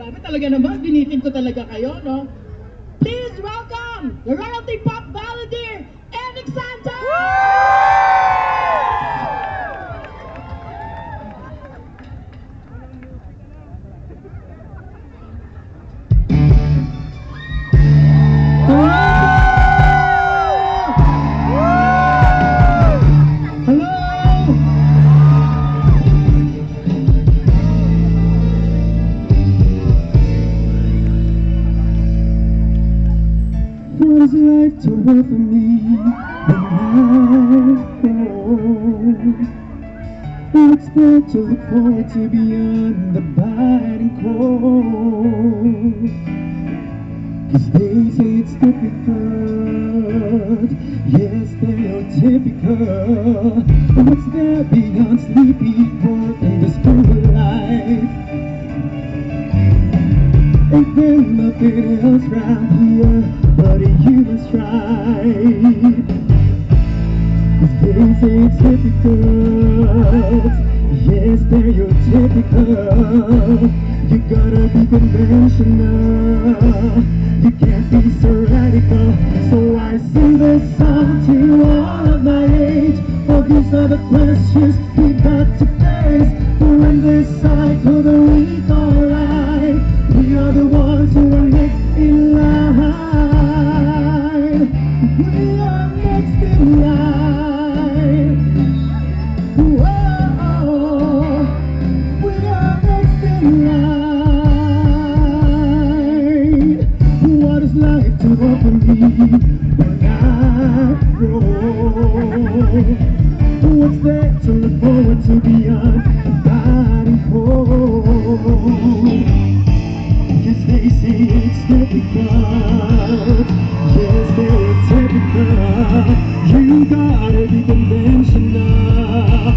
Grabe talaga naman, binitin ko talaga kayo, no? Please welcome the royalty pop balladeer, Eric Santos! What is life to work for me when I grow? What's there to look forward to beyond the biting cold? 'Cause they say it's difficult, yes, stereotypical. What's there beyond sleepy work and the school of life? Ain't there nothing else round here but a human strife? 'Cause they say it's difficult, yes, stereotypical. You gotta be conventional, you can't be so radical. So I sing this song to all of my age, for these are the questions we got to face. We're in this cycle that we call life. We are the ones who are next in line. We are next in line. Whoa, we are next in line. What is life to offer me when I grow? What's there to look forward to beyond the biting cold? 'Cause they say it's difficult, yes, stereotypical. You gotta be conventional,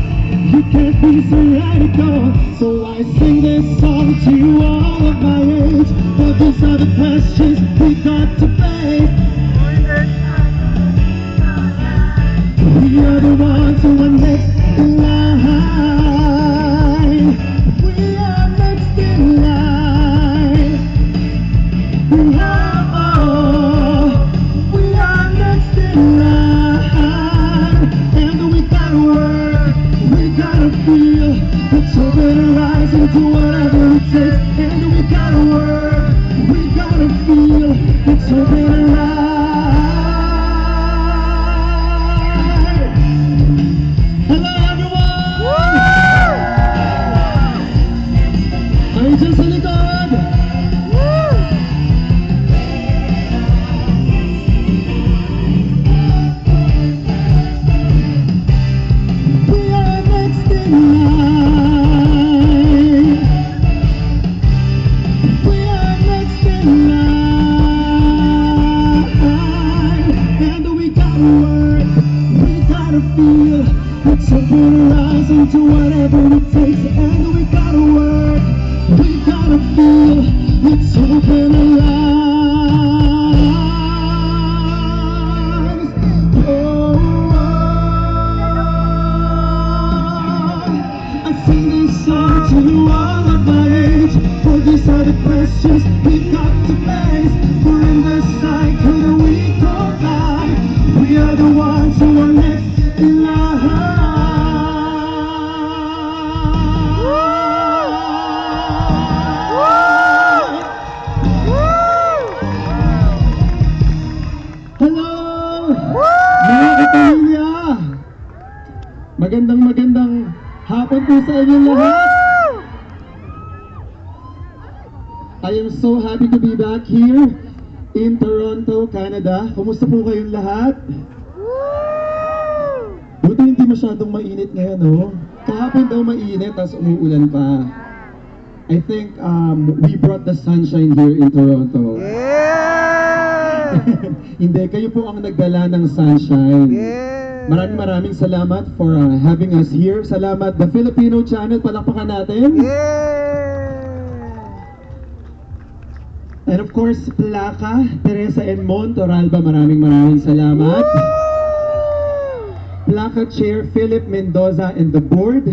you can't be so radical. So I sing this song to all of my age, but these are the questions we got to face. We are the ones who are next in line. We are next in line. We are next in line. And we gotta work, we gotta feel, it's open our eyes into whatever it takes. And we gotta work, we gotta feel, it's open our eyes. Hello everyone! Ay, dyan sa likod! We are next in line. We are next in line. And we gotta work, we gotta feel, let's open our eyes into whatever it takes. And we gotta work, we gotta feel, let's open our eyes. Oh, I sing this song to all of my age, for these are the questions we got to face. We're in the cycle that we call life. We are the ones who are next in line. Hello! Mga kapamilya! Magandang hapon po sa inyong lahat. I am so happy to be back here in Toronto, Canada. Kumusta po kayong lahat? Buti hindi masyadong mainit ngayon, no? Kahapon daw mainit, tapos umuulan pa. I think we brought the sunshine here in Toronto. Hindi, kayo po ang nagdala ng sunshine. Maraming salamat for having us here. Salamat, The Filipino Channel, palakpakan natin. And of course, Plaka, Teresa and Mon Toralba, maraming salamat. Plaka Chair Philip Mendoza and the board.